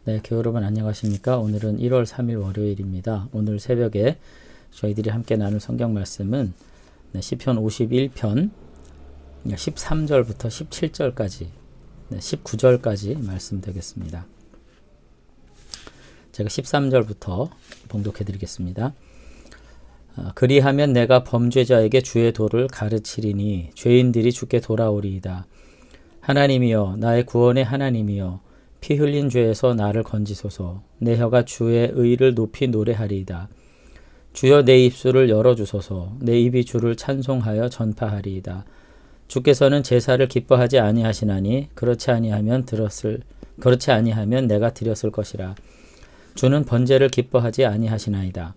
네, 교회 여러분 안녕하십니까? 오늘은 1월 3일 월요일입니다. 오늘 새벽에 저희들이 함께 나눌 성경 말씀은 시편 51편 13절부터 17절까지 19절까지 말씀 되겠습니다. 제가 13절부터 봉독해 드리겠습니다. 그리하면 내가 범죄자에게 주의 도를 가르치리니 죄인들이 주께 돌아오리이다. 하나님이여, 나의 구원의 하나님이여, 피 흘린 죄에서 나를 건지소서. 내 혀가 주의 의를 높이 노래하리이다. 주여, 내 입술을 열어주소서. 내 입이 주를 찬송하여 전파하리이다. 주께서는 제사를 기뻐하지 아니하시나니 그렇지 아니하면 내가 드렸을 것이라. 주는 번제를 기뻐하지 아니하시나이다.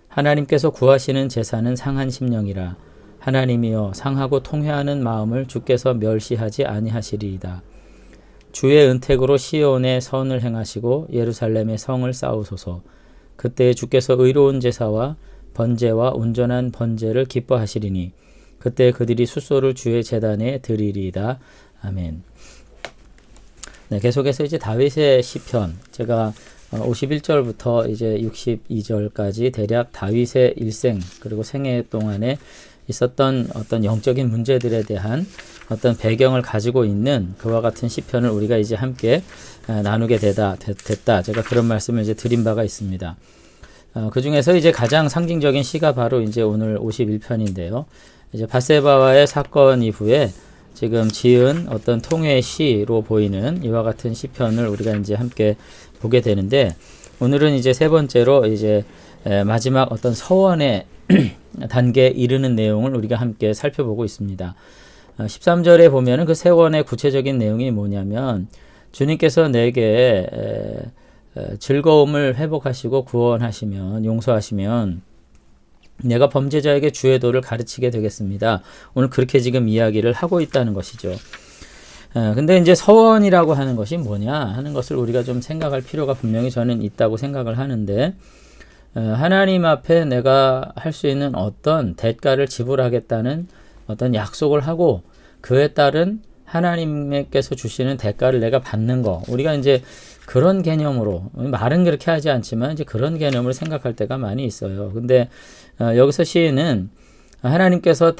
하나님께서 구하시는 제사는 상한 심령이라. 하나님이여, 상하고 통회하는 마음을 주께서 멸시하지 아니하시리이다. 주의 은택으로 시온에 선을 행하시고 예루살렘의 성을 쌓으소서. 그때 주께서 의로운 제사와 번제와 온전한 번제를 기뻐하시리니 그때 그들이 숫소를 주의 제단에 드리리이다. 아멘. 네, 계속해서 이제 다윗의 시편, 제가 51절부터 이제 62절까지 대략 다윗의 일생 그리고 생애 동안에 있었던 어떤 영적인 문제들에 대한 어떤 배경을 가지고 있는 그와 같은 시편을 우리가 이제 함께 나누게 됐다. 제가 그런 말씀을 이제 드린 바가 있습니다. 그 중에서 이제 가장 상징적인 시가 바로 이제 오늘 51편인데요. 이제 밧세바와의 사건 이후에 지금 지은 어떤 통회 시로 보이는 이와 같은 시편을 우리가 이제 함께 보게 되는데, 오늘은 이제 세 번째로 이제 마지막 어떤 서원의 단계에 이르는 내용을 우리가 함께 살펴보고 있습니다. 13절에 보면은 그 세원의 구체적인 내용이 뭐냐면, 주님께서 내게 즐거움을 회복하시고 구원하시면, 용서하시면 내가 범죄자에게 주의 도를 가르치게 되겠습니다. 오늘 그렇게 지금 이야기를 하고 있다는 것이죠. 근데 이제 서원이라고 하는 것이 뭐냐 하는 것을 우리가 좀 생각할 필요가 분명히 저는 있다고 생각을 하는데, 하나님 앞에 내가 할 수 있는 어떤 대가를 지불하겠다는 어떤 약속을 하고 그에 따른 하나님께서 주시는 대가를 내가 받는 거, 우리가 이제 그런 개념으로, 말은 그렇게 하지 않지만 이제 그런 개념으로 생각할 때가 많이 있어요. 근데 여기서 시인은 하나님께서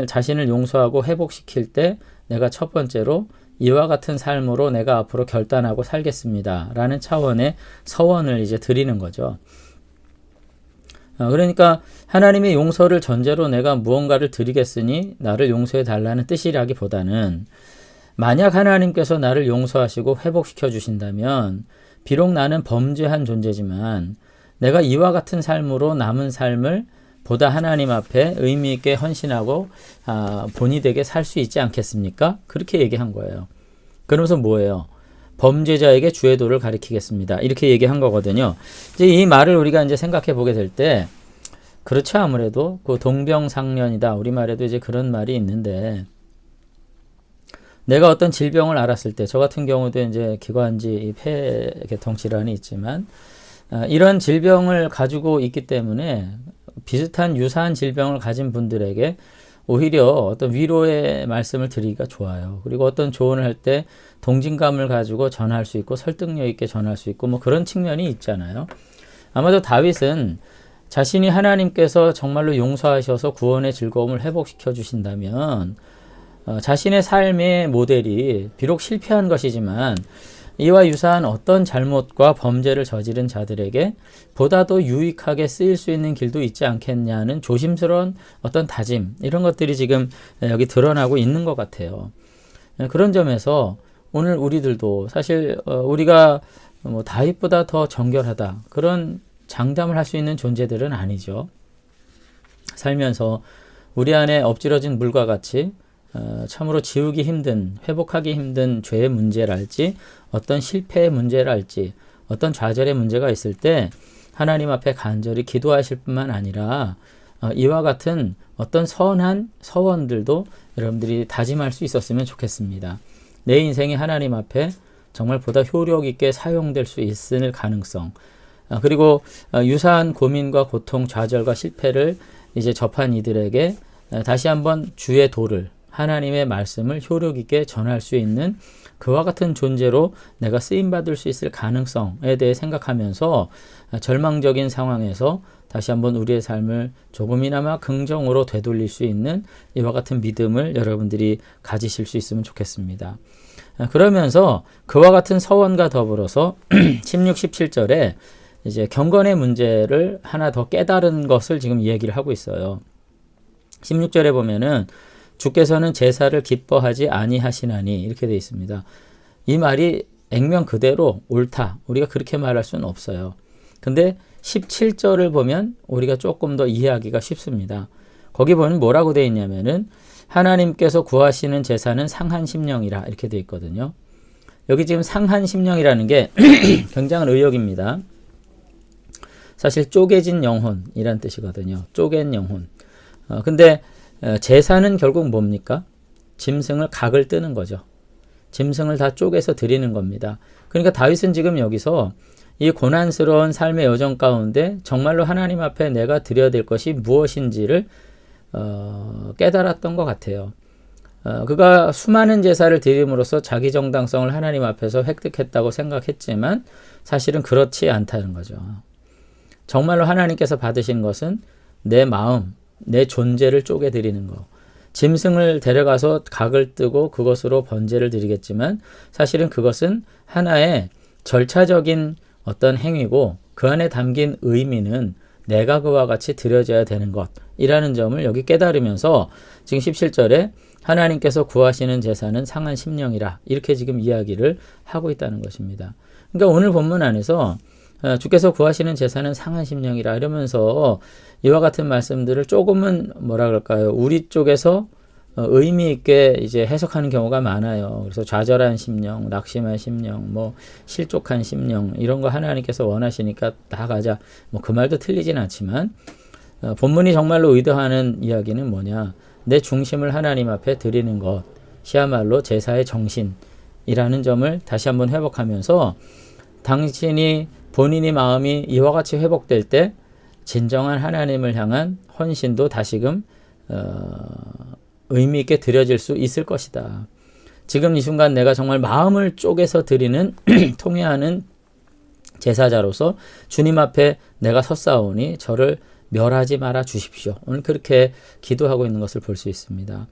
자신을 용서하고 회복시킬 때 내가 첫 번째로 이와 같은 삶으로 내가 앞으로 결단하고 살겠습니다 라는 차원의 서원을 이제 드리는 거죠. 그러니까 하나님의 용서를 전제로 내가 무언가를 드리겠으니 나를 용서해 달라는 뜻이라기보다는, 만약 하나님께서 나를 용서하시고 회복시켜 주신다면 비록 나는 범죄한 존재지만 내가 이와 같은 삶으로 남은 삶을 보다 하나님 앞에 의미 있게 헌신하고 본이 되게 살 수 있지 않겠습니까? 그렇게 얘기한 거예요. 그러면서 뭐예요? 범죄자에게 주의 도를 가르치겠습니다. 이렇게 얘기한 거거든요. 이제 이 말을 우리가 이제 생각해 보게 될 때, 그렇죠. 아무래도 그 동병상련이다. 우리말에도 이제 그런 말이 있는데, 내가 어떤 질병을 앓았을 때, 저 같은 경우도 이제 기관지 폐계통 질환이 있지만, 이런 질병을 가지고 있기 때문에 비슷한 유사한 질병을 가진 분들에게 오히려 어떤 위로의 말씀을 드리기가 좋아요. 그리고 어떤 조언을 할 때 동진감을 가지고 전할 수 있고 설득력 있게 전할 수 있고 뭐 그런 측면이 있잖아요. 아마도 다윗은 자신이 하나님께서 정말로 용서하셔서 구원의 즐거움을 회복시켜 주신다면 자신의 삶의 모델이 비록 실패한 것이지만 이와 유사한 어떤 잘못과 범죄를 저지른 자들에게 보다 더 유익하게 쓰일 수 있는 길도 있지 않겠냐는 조심스러운 어떤 다짐, 이런 것들이 지금 여기 드러나고 있는 것 같아요. 그런 점에서 오늘 우리들도 사실 우리가 뭐 다윗보다 더 정결하다, 그런 장담을 할 수 있는 존재들은 아니죠. 살면서 우리 안에 엎질러진 물과 같이 참으로 지우기 힘든, 회복하기 힘든 죄의 문제랄지, 어떤 실패의 문제랄지, 어떤 좌절의 문제가 있을 때 하나님 앞에 간절히 기도하실 뿐만 아니라 이와 같은 어떤 선한 서원들도 여러분들이 다짐할 수 있었으면 좋겠습니다. 내 인생이 하나님 앞에 정말 보다 효력 있게 사용될 수 있을 가능성, 그리고 유사한 고민과 고통, 좌절과 실패를 이제 접한 이들에게 다시 한번 주의 도를, 하나님의 말씀을 효력 있게 전할 수 있는 그와 같은 존재로 내가 쓰임받을 수 있을 가능성에 대해 생각하면서 절망적인 상황에서 다시 한번 우리의 삶을 조금이나마 긍정으로 되돌릴 수 있는 이와 같은 믿음을 여러분들이 가지실 수 있으면 좋겠습니다. 그러면서 그와 같은 서원과 더불어서 16, 17절에 이제 경건의 문제를 하나 더 깨달은 것을 지금 이야기를 하고 있어요. 16절에 보면은 주께서는 제사를 기뻐하지 아니하시나니 이렇게 되어 있습니다. 이 말이 액면 그대로 옳다. 우리가 그렇게 말할 수는 없어요. 근데 17절을 보면 우리가 조금 더 이해하기가 쉽습니다. 거기 보면 뭐라고 되어 있냐면은 하나님께서 구하시는 제사는 상한 심령이라 이렇게 되어 있거든요. 여기 지금 상한 심령이라는 게 굉장한 의역입니다. 사실 쪼개진 영혼이란 뜻이거든요. 쪼갠 영혼. 근데 제사는 결국 뭡니까? 짐승을 각을 뜨는 거죠. 짐승을 다 쪼개서 드리는 겁니다. 그러니까 다윗은 지금 여기서 이 고난스러운 삶의 여정 가운데 정말로 하나님 앞에 내가 드려야 될 것이 무엇인지를 깨달았던 것 같아요. 그가 수많은 제사를 드림으로써 자기 정당성을 하나님 앞에서 획득했다고 생각했지만 사실은 그렇지 않다는 거죠. 정말로 하나님께서 받으신 것은 내 마음, 내 존재를 쪼개드리는 거. 짐승을 데려가서 각을 뜨고 그것으로 번제를 드리겠지만 사실은 그것은 하나의 절차적인 어떤 행위고 그 안에 담긴 의미는 내가 그와 같이 드려져야 되는 것이라는 점을 여기 깨달으면서 지금 17절에 하나님께서 구하시는 제사는 상한 심령이라 이렇게 지금 이야기를 하고 있다는 것입니다. 그러니까 오늘 본문 안에서 주께서 구하시는 제사는 상한 심령이라 이러면서 이와 같은 말씀들을 조금은 뭐라 그럴까요? 우리 쪽에서 의미 있게 이제 해석하는 경우가 많아요. 그래서 좌절한 심령, 낙심한 심령, 뭐 실족한 심령 이런 거 하나님께서 원하시니까 나아가자. 뭐 그 말도 틀리진 않지만 본문이 정말로 의도하는 이야기는 뭐냐? 내 중심을 하나님 앞에 드리는 것이야말로 제사의 정신이라는 점을 다시 한번 회복하면서 당신이 본인의 마음이 이와 같이 회복될 때 진정한 하나님을 향한 헌신도 다시금 의미 있게 드려질 수 있을 것이다. 지금 이 순간 내가 정말 마음을 쪼개서 드리는 통회하는 제사자로서 주님 앞에 내가 섰사오니 저를 멸하지 말아 주십시오. 오늘 그렇게 기도하고 있는 것을 볼 수 있습니다.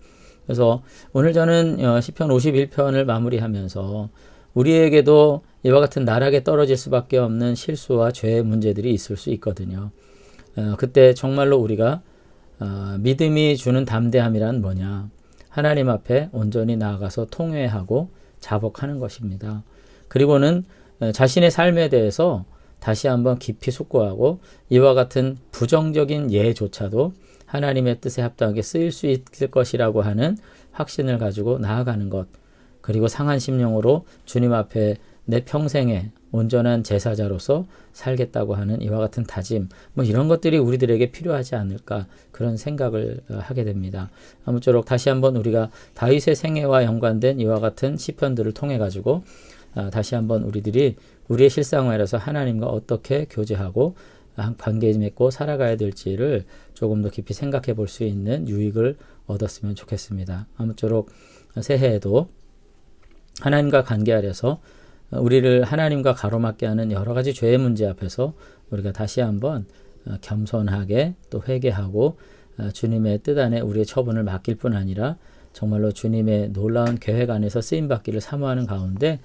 그래서 오늘 저는 시편 51편을 마무리하면서 우리에게도 이와 같은 나락에 떨어질 수밖에 없는 실수와 죄의 문제들이 있을 수 있거든요. 그때 정말로 우리가 믿음이 주는 담대함이란 뭐냐? 하나님 앞에 온전히 나아가서 통회하고 자복하는 것입니다. 그리고는 자신의 삶에 대해서 다시 한번 깊이 숙고하고 이와 같은 부정적인 예조차도 하나님의 뜻에 합당하게 쓰일 수 있을 것이라고 하는 확신을 가지고 나아가는 것. 그리고 상한 심령으로 주님 앞에 내 평생에 온전한 제사자로서 살겠다고 하는 이와 같은 다짐, 뭐 이런 것들이 우리들에게 필요하지 않을까 그런 생각을 하게 됩니다. 아무쪼록 다시 한번 우리가 다윗의 생애와 연관된 이와 같은 시편들을 통해 가지고 다시 한번 우리들이 우리의 실생활에서 하나님과 어떻게 교제하고 관계 맺고 살아가야 될지를 조금 더 깊이 생각해 볼 수 있는 유익을 얻었으면 좋겠습니다. 아무쪼록 새해에도 하나님과 관계하려서 우리를 하나님과 가로막게 하는 여러 가지 죄의 문제 앞에서 우리가 다시 한번 겸손하게 또 회개하고 주님의 뜻 안에 우리의 처분을 맡길 뿐 아니라 정말로 주님의 놀라운 계획 안에서 쓰임받기를 사모하는 가운데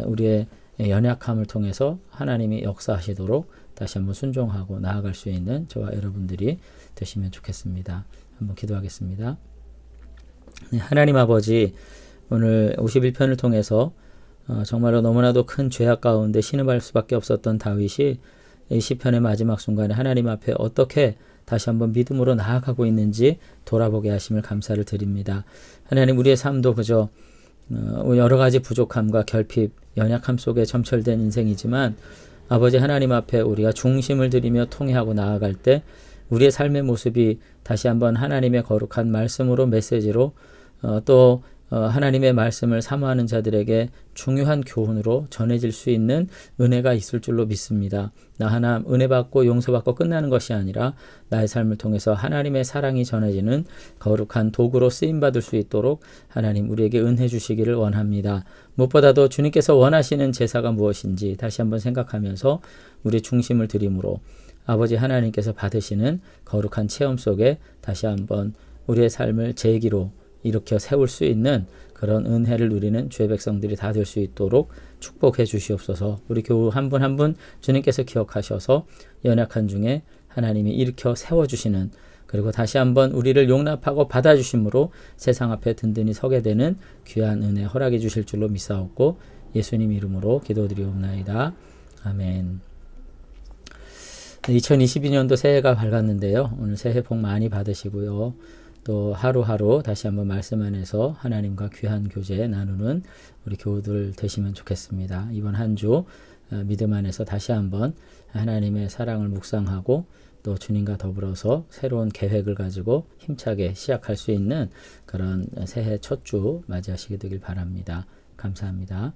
우리의 연약함을 통해서 하나님이 역사하시도록 다시 한번 순종하고 나아갈 수 있는 저와 여러분들이 되시면 좋겠습니다. 한번 기도하겠습니다. 하나님 아버지, 오늘 51편을 통해서 정말로 너무나도 큰 죄악 가운데 신음할 수밖에 없었던 다윗이 이 시편의 마지막 순간에 하나님 앞에 어떻게 다시 한번 믿음으로 나아가고 있는지 돌아보게 하심을 감사를 드립니다. 하나님, 우리의 삶도 그저 여러 가지 부족함과 결핍, 연약함 속에 점철된 인생이지만 아버지 하나님 앞에 우리가 중심을 들이며 통회하고 나아갈 때 우리의 삶의 모습이 다시 한번 하나님의 거룩한 말씀으로 메시지로 또 하나님의 말씀을 사모하는 자들에게 중요한 교훈으로 전해질 수 있는 은혜가 있을 줄로 믿습니다. 나 하나 은혜 받고 용서받고 끝나는 것이 아니라 나의 삶을 통해서 하나님의 사랑이 전해지는 거룩한 도구로 쓰임받을 수 있도록 하나님 우리에게 은혜 주시기를 원합니다. 무엇보다도 주님께서 원하시는 제사가 무엇인지 다시 한번 생각하면서 우리 중심을 드림으로 아버지 하나님께서 받으시는 거룩한 체험 속에 다시 한번 우리의 삶을 제기로 일으켜 세울 수 있는 그런 은혜를 누리는 주의 백성들이 다 될 수 있도록 축복해 주시옵소서. 우리 교우 한 분 한 분 주님께서 기억하셔서 연약한 중에 하나님이 일으켜 세워주시는, 그리고 다시 한번 우리를 용납하고 받아주심으로 세상 앞에 든든히 서게 되는 귀한 은혜 허락해 주실 줄로 믿사옵고 예수님 이름으로 기도드리옵나이다. 아멘. 2022년도 새해가 밝았는데요. 오늘 새해 복 많이 받으시고요. 또 하루하루 다시 한번 말씀 안에서 하나님과 귀한 교제 나누는 우리 교우들 되시면 좋겠습니다. 이번 한 주 믿음 안에서 다시 한번 하나님의 사랑을 묵상하고 또 주님과 더불어서 새로운 계획을 가지고 힘차게 시작할 수 있는 그런 새해 첫 주 맞이하시게 되길 바랍니다. 감사합니다.